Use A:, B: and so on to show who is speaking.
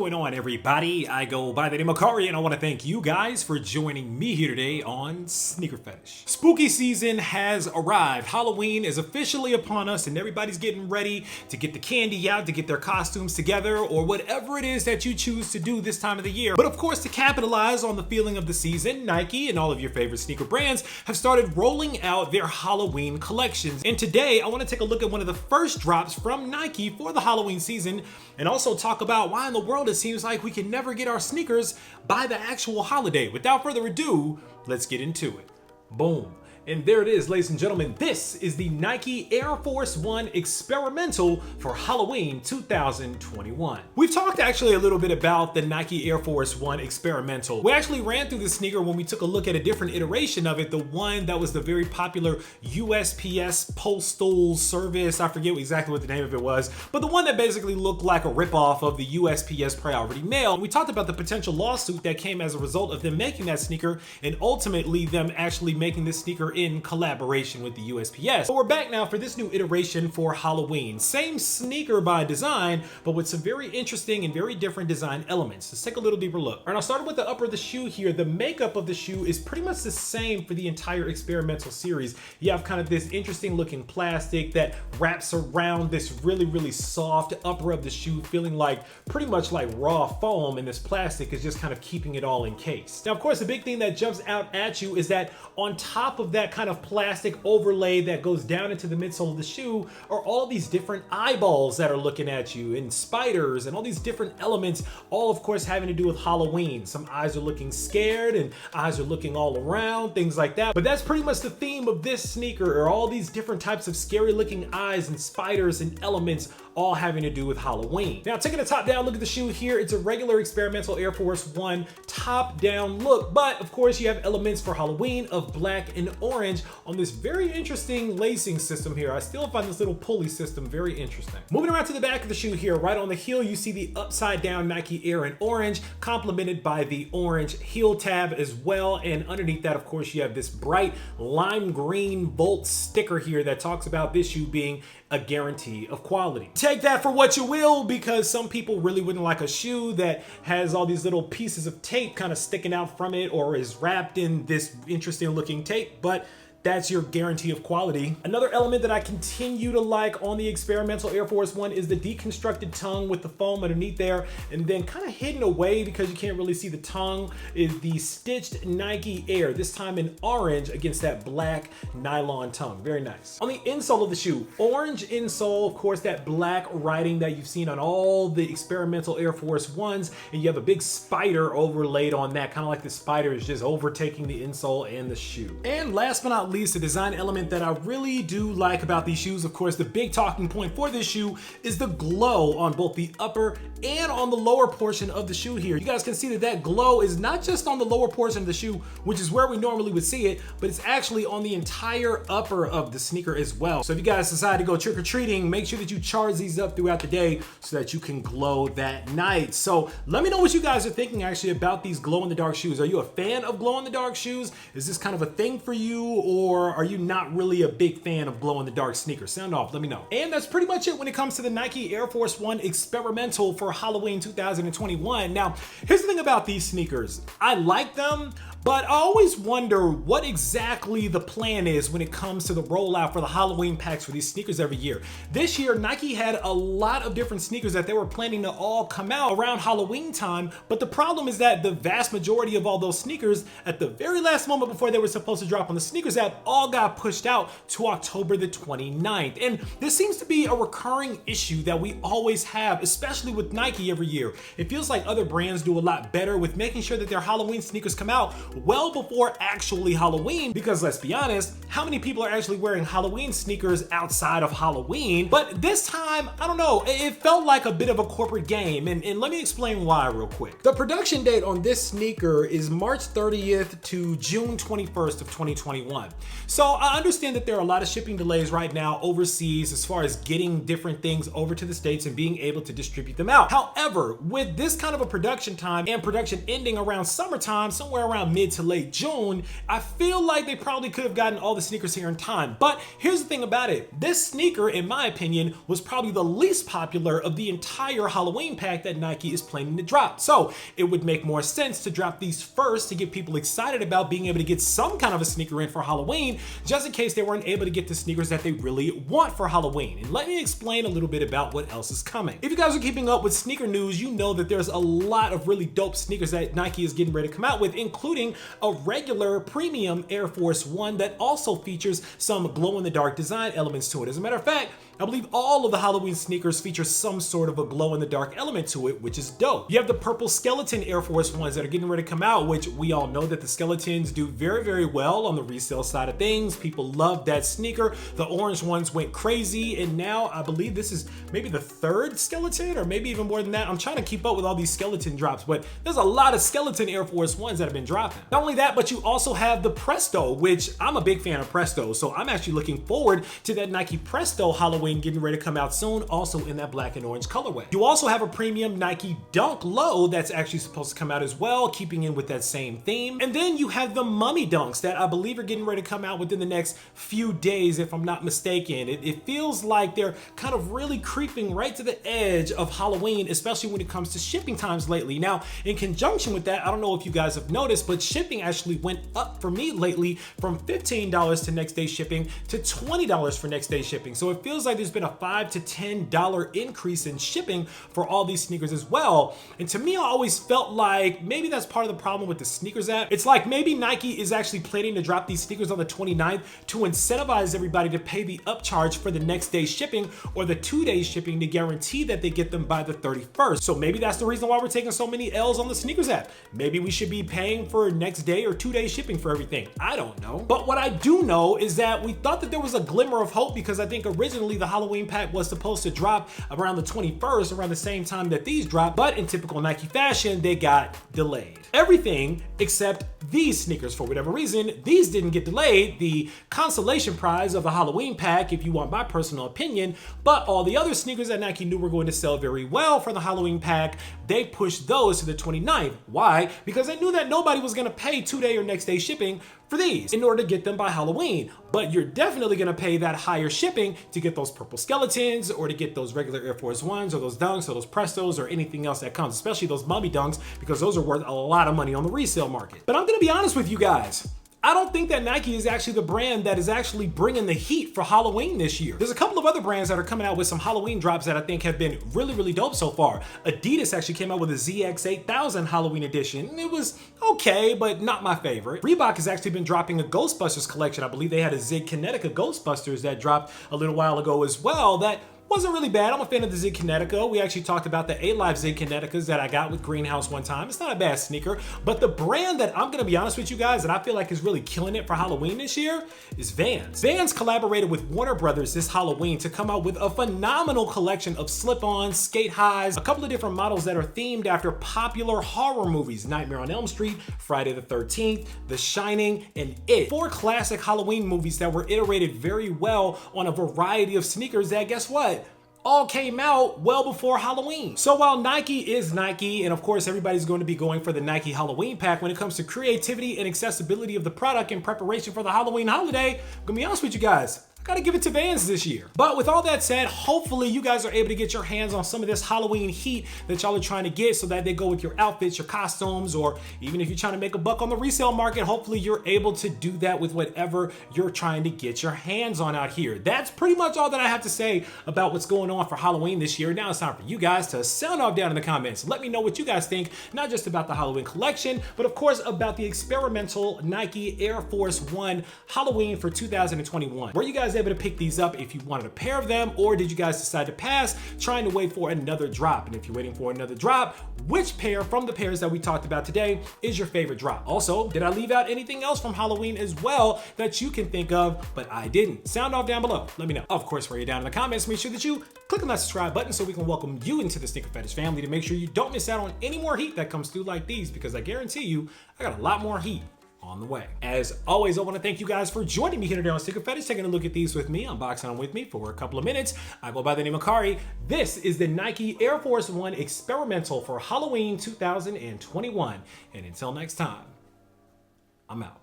A: going on, everybody? I go by the name of Kari, and I want to thank you guys for joining me here today on SneakerPhetish. Spooky season has arrived. Halloween is officially upon us, and everybody's getting ready to get the candy out, to get their costumes together, or whatever it is that you choose to do this time of the year. But of course, to capitalize on the feeling of the season, Nike and all of your favorite sneaker brands have started rolling out their Halloween collections. And today, I want to take a look at one of the first drops from Nike for the Halloween season, and also talk about why in the world it seems like we can never get our sneakers by the actual holiday. Without further ado, let's get into it. Boom. And there it is, ladies and gentlemen. This is the Nike Air Force 1 Experimental for Halloween 2021. We've talked actually a little bit about the Nike Air Force 1 Experimental. We actually ran through the sneaker when we took a look at a different iteration of it, the one that was the very popular USPS Postal Service. I forget exactly what the name of it was, but the one that basically looked like a ripoff of the USPS Priority Mail. We talked about the potential lawsuit that came as a result of them making that sneaker, and ultimately them actually making this sneaker in collaboration with the USPS. But we're back now for this new iteration for Halloween. Same sneaker by design, but with some very interesting and very different design elements. Let's take a little deeper look. All right, I'll start with the upper of the shoe here. The makeup of the shoe is pretty much the same for the entire experimental series. You have kind of this interesting looking plastic that wraps around this really soft upper of the shoe, feeling like pretty much like raw foam, and this plastic is just kind of keeping it all encased. Now, of course, the big thing that jumps out at you is that on top of that kind of plastic overlay that goes down into the midsole of the shoe are all these different eyeballs that are looking at you, and spiders, and all these different elements, all of course having to do with Halloween. Some eyes are looking scared, and eyes are looking all around, things like that. But that's pretty much the theme of this sneaker, are all these different types of scary looking eyes and spiders and elements, all having to do with Halloween. Now, taking a top down look at the shoe here, it's a regular experimental Air Force 1 top down look, but of course you have elements for Halloween of black and orange on this very interesting lacing system here. I still find this little pulley system very interesting. Moving around to the back of the shoe here, right on the heel, you see the upside down Nike Air in orange, complemented by the orange heel tab as well. And underneath that, of course, you have this bright lime green Volt sticker here that talks about this shoe being a guarantee of quality. Take that for what you will, because some people really wouldn't like a shoe that has all these little pieces of tape kind of sticking out from it, or is wrapped in this interesting looking tape, but that's your guarantee of quality. Another element that I continue to like on the experimental Air Force 1 is the deconstructed tongue with the foam underneath there, and then kind of hidden away because you can't really see the tongue is the stitched Nike Air, this time in orange against that black nylon tongue. Very nice. On the insole of the shoe, orange insole, of course, that black writing that you've seen on all the experimental Air Force 1s, and you have a big spider overlaid on that, kind of like the spider is just overtaking the insole and the shoe. And last but not least, the design element that I really do like about these shoes, of course, the big talking point for this shoe is the glow on both the upper and on the lower portion of the shoe here. You guys can see that that glow is not just on the lower portion of the shoe, which is where we normally would see it, but it's actually on the entire upper of the sneaker as well. So if you guys decide to go trick-or-treating, make sure that you charge these up throughout the day so that you can glow that night. So let me know what you guys are thinking actually about these glow-in-the-dark shoes. Are you a fan of glow-in-the-dark shoes? Is this kind of a thing for you, or are you not really a big fan of glow-in-the-dark sneakers? Sound off, let me know. And that's pretty much it when it comes to the Nike Air Force 1 Experimental for Halloween 2021. Now, here's the thing about these sneakers. I like them, but I always wonder what exactly the plan is when it comes to the rollout for the Halloween packs for these sneakers every year. This year, Nike had a lot of different sneakers that they were planning to all come out around Halloween time, but the problem is that the vast majority of all those sneakers at the very last moment before they were supposed to drop on the sneakers app all got pushed out to October the 29th. And this seems to be a recurring issue that we always have, especially with Nike every year. It feels like other brands do a lot better with making sure that their Halloween sneakers come out well before actually Halloween, because let's be honest, how many people are actually wearing Halloween sneakers outside of Halloween? But this time, I don't know, it felt like a bit of a corporate game, and let me explain why real quick. The production date on this sneaker is March 30th to June 21st of 2021. So I understand that there are a lot of shipping delays right now overseas as far as getting different things over to the States and being able to distribute them out. However, with this kind of a production time and production ending around summertime, somewhere around mid to late June, I feel like they probably could have gotten all the sneakers here in time. But here's the thing about it. This sneaker, in my opinion, was probably the least popular of the entire Halloween pack that Nike is planning to drop. So it would make more sense to drop these first to get people excited about being able to get some kind of a sneaker in for Halloween, just in case they weren't able to get the sneakers that they really want for Halloween. And let me explain a little bit about what else is coming. If you guys are keeping up with sneaker news, you know that there's a lot of really dope sneakers that Nike is getting ready to come out with, including a regular premium Air Force One that also features some glow-in-the-dark design elements to it. As a matter of fact, I believe all of the Halloween sneakers feature some sort of a glow-in-the-dark element to it, which is dope. You have the purple skeleton Air Force Ones that are getting ready to come out, which we all know that the skeletons do very, very well on the resale side of things. People love that sneaker. The orange ones went crazy, and now I believe this is maybe the third skeleton, or maybe even more than that. I'm trying to keep up with all these skeleton drops, but there's a lot of skeleton Air Force Ones that have been dropping. Not only that, but you also have the Presto, which I'm a big fan of Presto, so I'm actually looking forward to that Nike Presto Halloween getting ready to come out soon, also in that black and orange colorway. You also have a premium Nike Dunk Low that's actually supposed to come out as well, keeping in with that same theme. And then you have the Mummy Dunks that I believe are getting ready to come out within the next few days, if I'm not mistaken. It feels like they're kind of really creeping right to the edge of Halloween, especially when it comes to shipping times lately. Now, in conjunction with that, I don't know if you guys have noticed, but shipping actually went up for me lately from $15 to next day shipping to $20 for next day shipping. So it feels like there's been a $5 to $10 increase in shipping for all these sneakers as well. And to me, I always felt like maybe that's part of the problem with the sneakers app. It's like maybe Nike is actually planning to drop these sneakers on the 29th to incentivize everybody to pay the upcharge for the next day shipping or the 2-day shipping to guarantee that they get them by the 31st. So maybe that's the reason why we're taking so many L's on the sneakers app. Maybe we should be paying for next day or 2-day shipping for everything. I don't know. But what I do know is that we thought that there was a glimmer of hope, because I think originally the Halloween pack was supposed to drop around the 21st, around the same time that these dropped, but in typical Nike fashion, they got delayed. Everything except these sneakers, for whatever reason, these didn't get delayed. The consolation prize of the Halloween pack, if you want my personal opinion, but all the other sneakers that Nike knew were going to sell very well for the Halloween pack, they pushed those to the 29th. Why? Because they knew that nobody was gonna pay 2-day or next day shipping for these in order to get them by Halloween. But you're definitely gonna pay that higher shipping to get those purple skeletons, or to get those regular Air Force Ones, or those Dunks, or those Prestos, or anything else that comes, especially those Mummy Dunks, because those are worth a lot of money on the resale market. But I'm gonna be honest with you guys. I don't think that Nike is actually the brand that is actually bringing the heat for Halloween this year. There's a couple of other brands that are coming out with some Halloween drops that I think have been really, really dope so far. Adidas actually came out with a ZX8000 Halloween edition. It was okay, but not my favorite. Reebok has actually been dropping a Ghostbusters collection. I believe they had a Zig Kinetica Ghostbusters that dropped a little while ago as well. That wasn't really bad. I'm a fan of the Zig Kinetica. We actually talked about the A-Live Zig Kineticas that I got with Greenhouse one time. It's not a bad sneaker, but the brand that I'm gonna be honest with you guys that I feel like is really killing it for Halloween this year is Vans. Vans collaborated with Warner Brothers this Halloween to come out with a phenomenal collection of slip-ons, skate highs, a couple of different models that are themed after popular horror movies: Nightmare on Elm Street, Friday the 13th, The Shining, and It. 4 classic Halloween movies that were iterated very well on a variety of sneakers that, guess what, all came out well before Halloween. So while Nike is Nike, and of course everybody's going to be going for the Nike Halloween pack, when it comes to creativity and accessibility of the product in preparation for the Halloween holiday, I'm gonna be honest with you guys, I gotta give it to Vans this year. But with all that said, hopefully you guys are able to get your hands on some of this Halloween heat that y'all are trying to get, so that they go with your outfits, your costumes, or even if you're trying to make a buck on the resale market, hopefully you're able to do that with whatever you're trying to get your hands on out here. That's pretty much all that I have to say about what's going on for Halloween this year. Now it's time for you guys to sound off down in the comments. Let me know what you guys think, not just about the Halloween collection, but of course about the experimental Nike Air Force One Halloween for 2021. Were you guys able to pick these up if you wanted a pair of them, or did you guys decide to pass, trying to wait for another drop? And if you're waiting for another drop, which pair from the pairs that we talked about today is your favorite drop? Also, did I leave out anything else from Halloween as well that you can think of, but I didn't? Sound off down below. Let me know. Of course, while you're down in the comments, make sure that you click on that subscribe button so we can welcome you into the Sneaker Fetish family, to make sure you don't miss out on any more heat that comes through like these, because I guarantee you, I got a lot more heat on the way. As always, I want to thank you guys for joining me here today on Sneaker Phetish, taking a look at these with me, unboxing them with me for a couple of minutes. I go by the name of Kari. This is the Nike Air Force One Experimental for Halloween 2021. And until next time, I'm out.